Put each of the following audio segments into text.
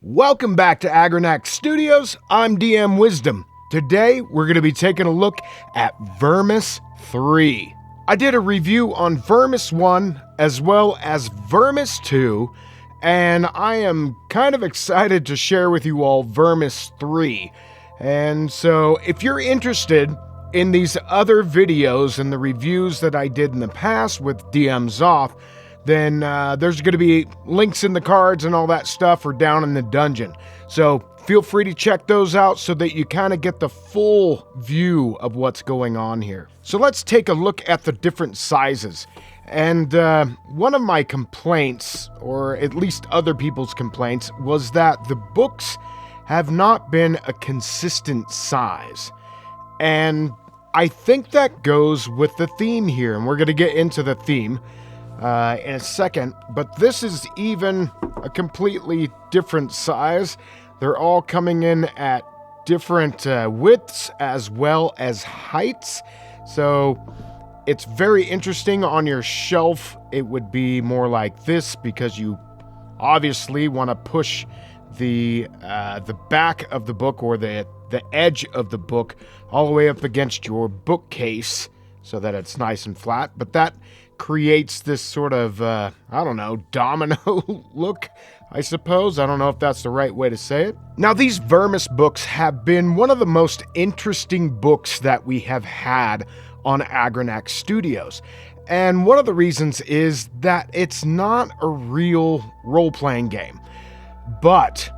Welcome back to Agranak Studios. I'm DM Wisdom. Today, we're going to be taking a look at Vermis III. I did a review on Vermis I as well as Vermis II, and I am kind of excited to share with you all Vermis III. And so, if you're interested in these other videos and the reviews that I did in the past with DMs off, then there's going to be links in the cards and all that stuff or down in the dungeon. So feel free to check those out so that you kind of get the full view of what's going on here. So let's take a look at the different sizes. And one of my complaints, or at least other people's complaints, was that the books have not been a consistent size. And I think that goes with the theme here, and we're going to get into the theme in a second, but this is even a completely different size. They're all coming in at different widths as well as heights, so it's very interesting. On your shelf it would be more like this because you obviously want to push the back of the book or the edge of the book all the way up against your bookcase so that it's nice and flat, but that creates this sort of, I don't know, domino look, I suppose. I don't know if that's the right way to say it. Now, these Vermis books have been one of the most interesting books that we have had on Agranak Studios. And one of the reasons is that it's not a real role-playing game, but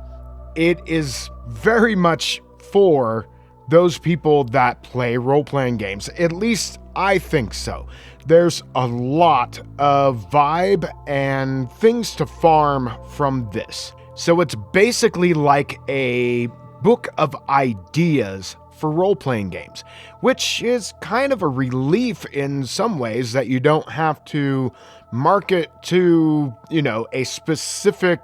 it is very much for those people that play role-playing games. At least I think so. There's a lot of vibe and things to farm from this. So it's basically like a book of ideas for role-playing games, which is kind of a relief in some ways that you don't have to market to, a specific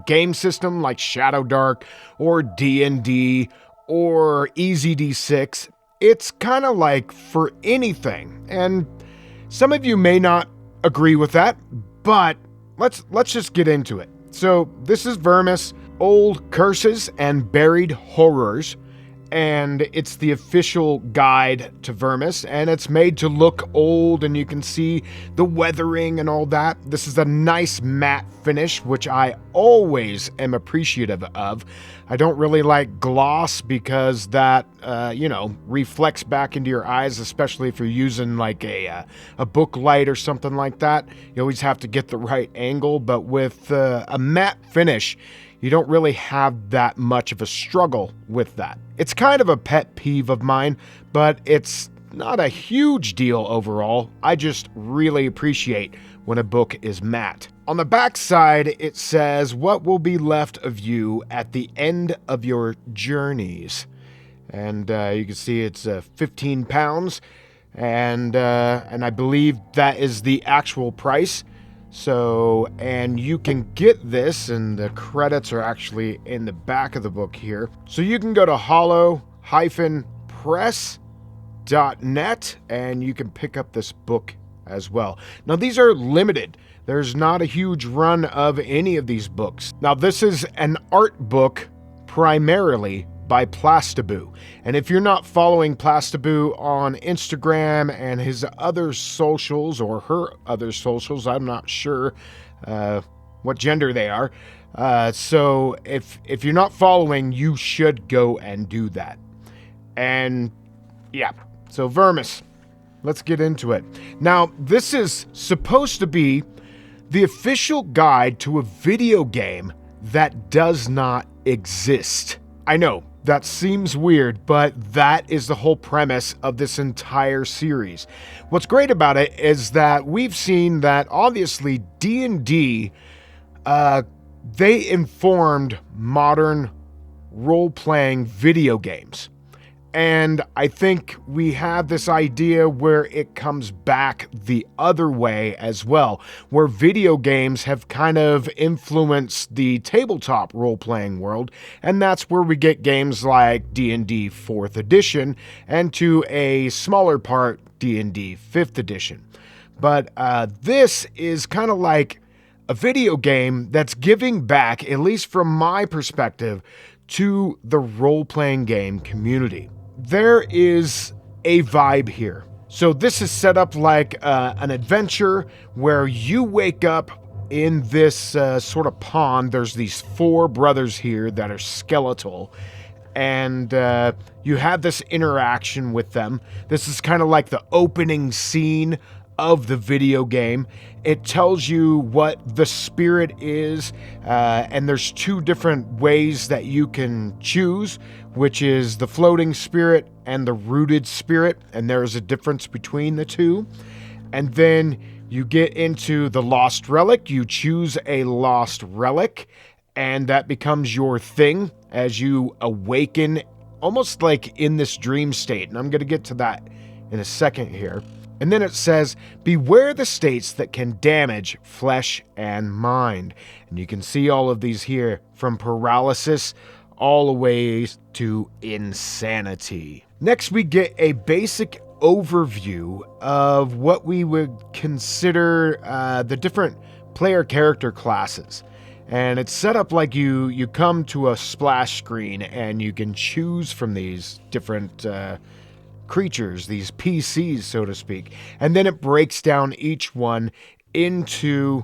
game system like Shadow Dark or D&D or Easy D6. It's kind of like for anything. And some of you may not agree with that, but let's just get into it. So this is Vermis, Old Curses and Buried Horrors, and it's the official guide to Vermis, and it's made to look old, and you can see the weathering and all that. This is a nice matte finish, which I always am appreciative of. I don't really like gloss because that, reflects back into your eyes, especially if you're using like a book light or something like that. You always have to get the right angle, but with a matte finish, you don't really have that much of a struggle with that. It's kind of a pet peeve of mine, but it's not a huge deal overall. I just really appreciate when a book is matte. On the back side, it says, "What will be left of you at the end of your journeys?" And you can see it's 15 pounds, and I believe that is the actual price. So, and you can get this, and the credits are actually in the back of the book here. So you can go to hollow-press.net and you can pick up this book as well. Now, these are limited. There's not a huge run of any of these books. Now, this is an art book primarily by Plastaboo. And if you're not following Plastaboo on Instagram and his other socials, or her other socials, I'm not sure what gender they are. So if you're not following, you should go and do that. And yeah, so Vermis, let's get into it. Now, this is supposed to be the official guide to a video game that does not exist. I know, that seems weird, but that is the whole premise of this entire series. What's great about it is that we've seen that obviously D&D, they informed modern role-playing video games. And I think we have this idea where it comes back the other way as well, where video games have kind of influenced the tabletop role-playing world, and that's where we get games like D&D 4th edition, and to a smaller part, D&D 5th edition. But this is kind of like a video game that's giving back, at least from my perspective, to the role-playing game community. There is a vibe here. So this is set up like an adventure where you wake up in this sort of pond. There's these 4 brothers here that are skeletal, and you have this interaction with them. This is kind of like the opening scene of the video game. It tells you what the spirit is, and there's 2 different ways that you can choose, which is the floating spirit and the rooted spirit, and there's a difference between the 2. And then you get into the lost relic. You choose a lost relic, and that becomes your thing as you awaken, almost like in this dream state. And I'm going to get to that in a second here. And then it says, beware the states that can damage flesh and mind. And you can see all of these here, from paralysis all the way to insanity. Next, we get a basic overview of what we would consider the different player character classes. And it's set up like you come to a splash screen and you can choose from these different creatures, these PCs, so to speak. And then it breaks down each one into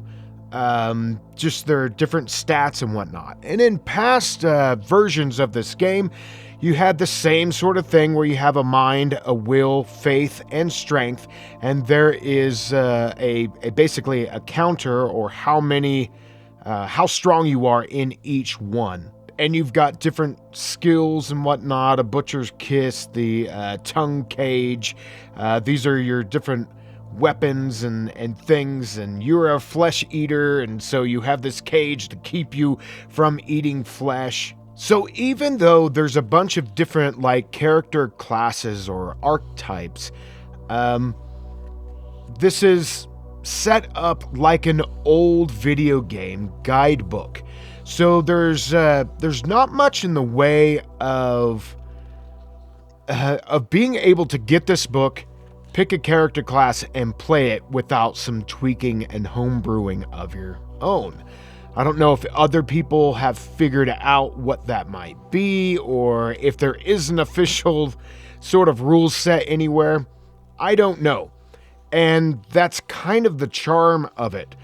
just their different stats and whatnot. And in past versions of this game, you had the same sort of thing where you have a mind, a will, faith, and strength, and there is a basically a counter, or how strong you are in each one. And you've got different skills and whatnot, a butcher's kiss, the tongue cage. These are your different weapons and things, and you're a flesh eater, and so you have this cage to keep you from eating flesh. So even though there's a bunch of different like character classes or archetypes, this is set up like an old video game guidebook. So there's not much in the way of being able to get this book, pick a character class, and play it without some tweaking and homebrewing of your own. I don't know if other people have figured out what that might be, or if there is an official sort of rule set anywhere. I don't know. And that's kind of the charm of it.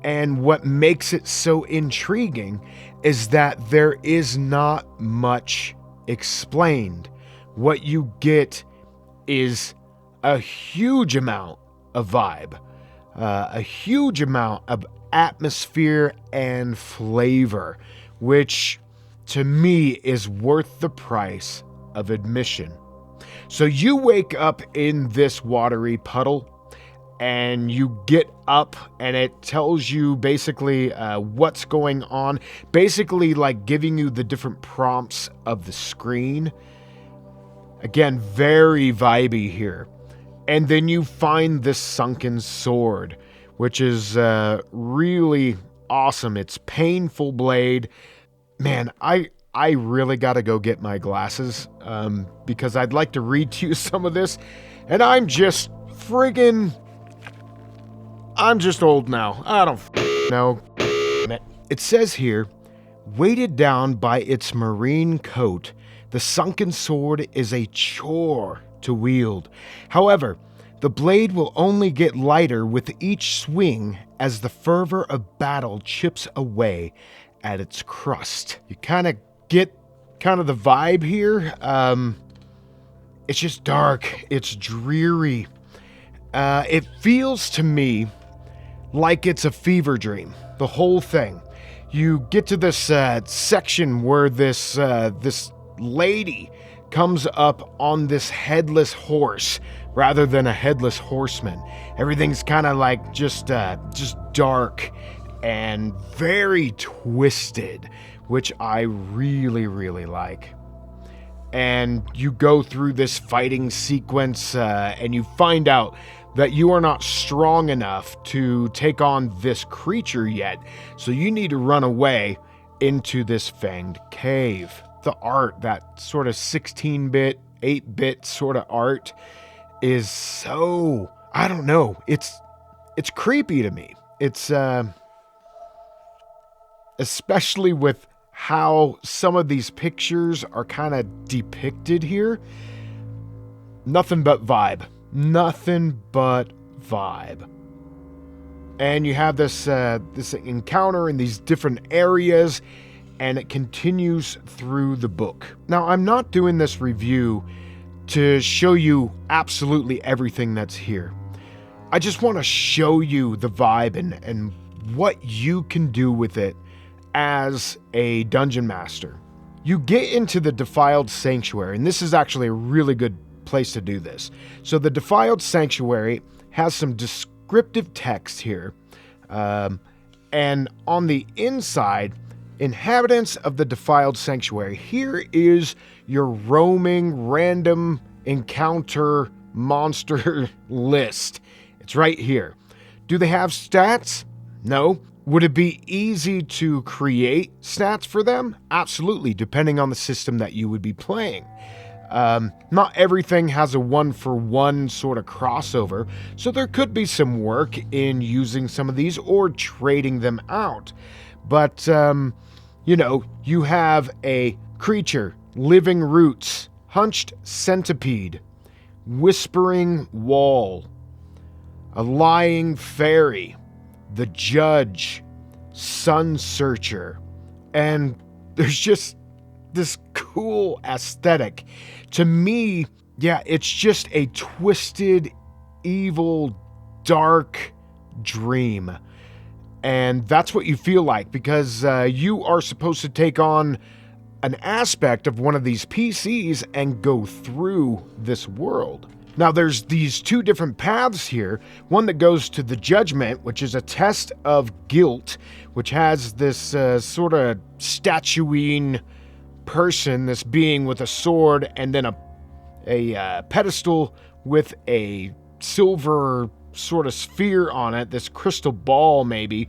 And what makes it so intriguing is that there is not much explained. What you get is a huge amount of vibe, a huge amount of atmosphere and flavor, which to me is worth the price of admission. So you wake up in this watery puddle, and you get up, and it tells you basically what's going on, basically like giving you the different prompts of the screen. Again, very vibey here. And then you find this sunken sword, which is really awesome. It's painful blade. Man, I really got to go get my glasses because I'd like to read to you some of this. And I'm just old now. I don't know. It says here, weighted down by its marine coat, the sunken sword is a chore to wield. However, the blade will only get lighter with each swing as the fervor of battle chips away at its crust. You kind of get the vibe here. It's just dark. It's dreary. It feels to me like it's a fever dream, the whole thing. You get to this section where this lady comes up on this headless horse rather than a headless horseman. Everything's kind of like just dark and very twisted, which I really, really like. And you go through this fighting sequence and you find out that you are not strong enough to take on this creature yet, so you need to run away into this fanged cave. The art, that sort of 16-bit, 8-bit sort of art, is so, I don't know, it's creepy to me. It's especially with how some of these pictures are kind of depicted here. Nothing but vibe. Nothing but vibe. And you have this encounter in these different areas, and it continues through the book. Now, I'm not doing this review to show you absolutely everything that's here. I just want to show you the vibe and what you can do with it as a dungeon master. You get into the Defiled Sanctuary, and this is actually a really good place to do this. So the Defiled Sanctuary has some descriptive text here, and on the inside, inhabitants of the Defiled Sanctuary. Here is your roaming random encounter monster list. It's right here. Do they have stats? No. Would it be easy to create stats for them? Absolutely, depending on the system that you would be playing. Not everything has a one-for-one sort of crossover, so there could be some work in using some of these or trading them out. But, you have a creature, living roots, hunched centipede, whispering wall, a lying fairy, the judge, sun searcher, and there's just this cool aesthetic. To me, yeah, it's just a twisted, evil, dark dream. And that's what you feel like, because you are supposed to take on an aspect of one of these PCs and go through this world. Now, there's these two different paths here. One that goes to the Judgment, which is a test of guilt, which has this sort of statuine person, this being with a sword, and then a pedestal with a silver sort of sphere on it, this crystal ball maybe.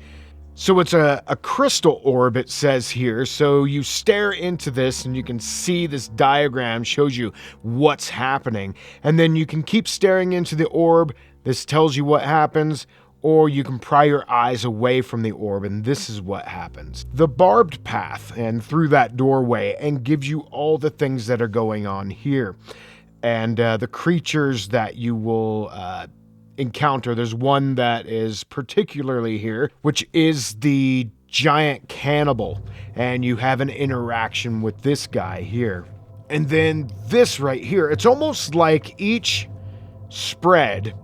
So it's a crystal orb, it says here. So you stare into this and you can see this diagram shows you what's happening. And then you can keep staring into the orb. This tells you what happens. Or you can pry your eyes away from the orb, and this is what happens. The barbed path and through that doorway, and gives you all the things that are going on here. And the creatures that you will encounter. There's one that is particularly here, which is the giant cannibal. And you have an interaction with this guy here. And then this right here, it's almost like each spread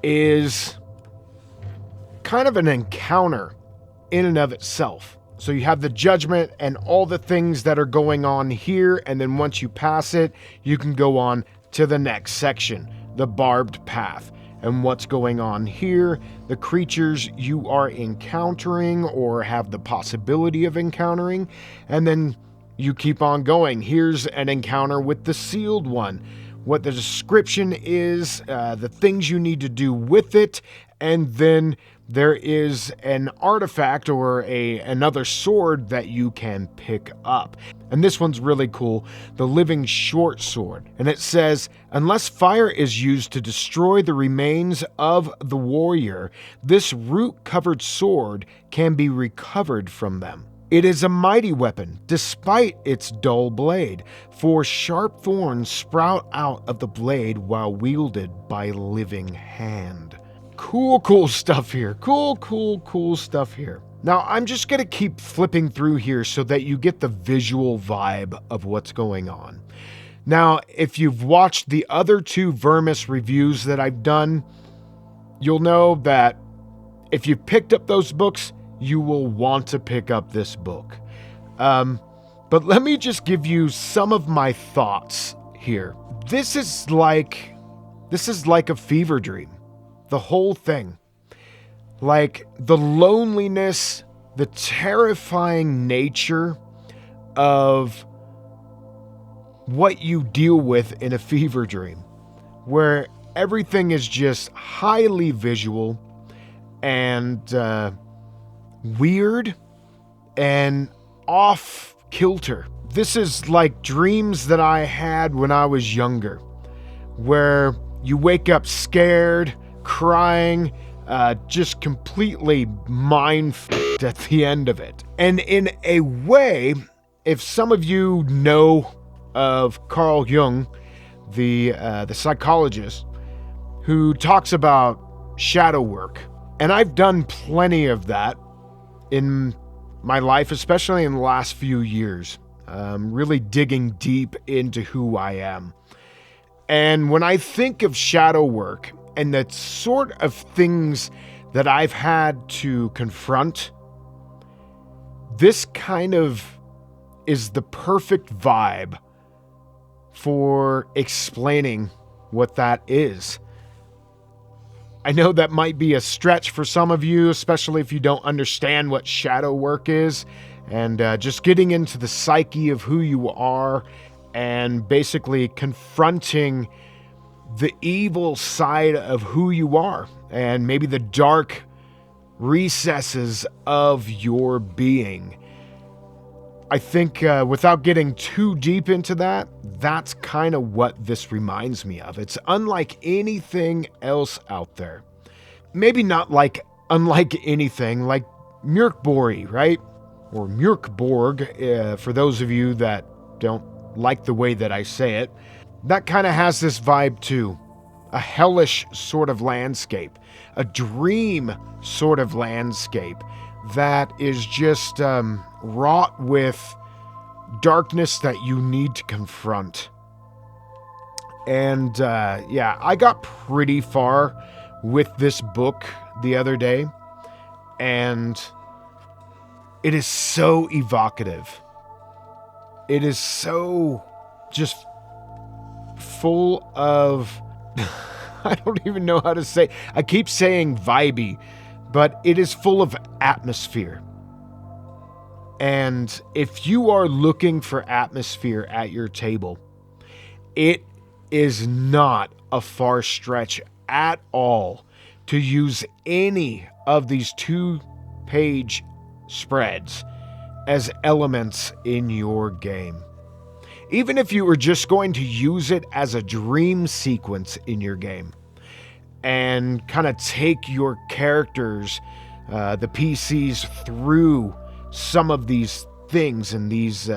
is kind of an encounter in and of itself. So you have the Judgment and all the things that are going on here, and then once you pass it, you can go on to the next section, the barbed path. And what's going on here, the creatures you are encountering or have the possibility of encountering, and then you keep on going. Here's an encounter with the sealed one, what the description is, the things you need to do with it, and then there is an artifact or another sword that you can pick up. And this one's really cool, the Living Short Sword. And it says, unless fire is used to destroy the remains of the warrior, this root-covered sword can be recovered from them. It is a mighty weapon, despite its dull blade, for sharp thorns sprout out of the blade while wielded by living hand. Cool stuff here. Cool stuff here. Now, I'm just going to keep flipping through here so that you get the visual vibe of what's going on. Now, if you've watched the other two Vermis reviews that I've done, you'll know that if you've picked up those books, you will want to pick up this book. But let me just give you some of my thoughts here. This is like a fever dream. The whole thing. Like the loneliness, the terrifying nature of what you deal with in a fever dream, where everything is just highly visual and weird and off kilter. This is like dreams that I had when I was younger, where you wake up scared, crying, just completely mind at the end of it. And in a way, if some of you know of Carl Jung, the psychologist, who talks about shadow work, and I've done plenty of that in my life, especially in the last few years, really digging deep into who I am. And when I think of shadow work and the sort of things that I've had to confront, this kind of is the perfect vibe for explaining what that is. I know that might be a stretch for some of you, especially if you don't understand what shadow work is, and just getting into the psyche of who you are and basically confronting the evil side of who you are and maybe the dark recesses of your being. I think without getting too deep into that, that's kind of what this reminds me of. It's unlike anything else out there. Maybe not unlike anything, like Mörkborg, right? Or Mörkborg, for those of you that don't like the way that I say it. That kind of has this vibe too. A hellish sort of landscape. A dream sort of landscape that is just wrought with darkness that you need to confront. And I got pretty far with this book the other day, and it is so evocative. It is so just full of, I don't even know how to say, I keep saying vibey, but it is full of atmosphere. And if you are looking for atmosphere at your table, it is not a far stretch at all to use any of these 2-page spreads as elements in your game. Even if you were just going to use it as a dream sequence in your game and kind of take your characters, the PCs, through some of these things and these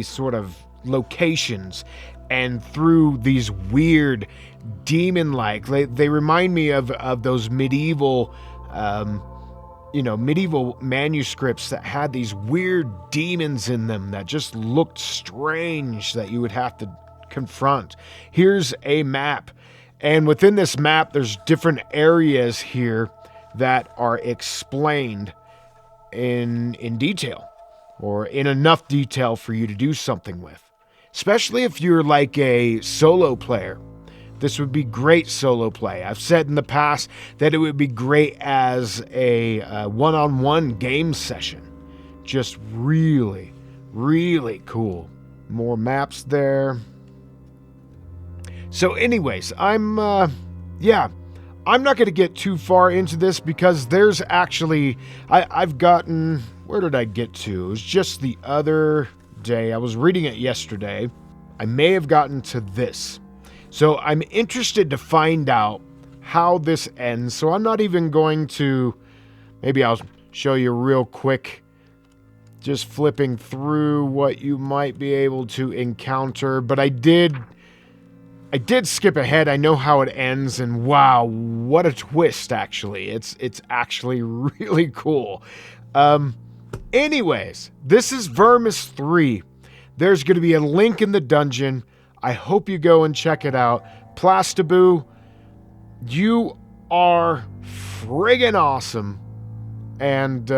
sort of locations and through these weird demon-like, they remind me of those medieval manuscripts that had these weird demons in them that just looked strange that you would have to confront. Here's a map, and within this map there's different areas here that are explained in detail, or in enough detail for you to do something with. Especially if you're like a solo player. This would be great solo play. I've said in the past that it would be great as a one-on-one game session. Just really, really cool. More maps there. So anyways, I'm not going to get too far into this because there's actually, I've gotten, where did I get to? It was just the other day. I was reading it yesterday. I may have gotten to this. So I'm interested to find out how this ends. So I'm not even going to, maybe I'll show you real quick, just flipping through what you might be able to encounter. But I did skip ahead. I know how it ends, and wow, what a twist, actually. It's actually really cool. Anyways, this is Vermis 3. There's going to be a link in the dungeon. I hope you go and check it out. Plastaboo, you are friggin' awesome. And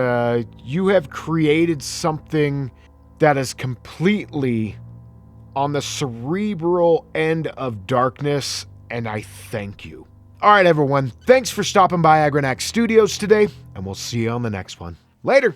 you have created something that is completely on the cerebral end of darkness, and I thank you. All right, everyone. Thanks for stopping by Agranak Studios today, and we'll see you on the next one. Later.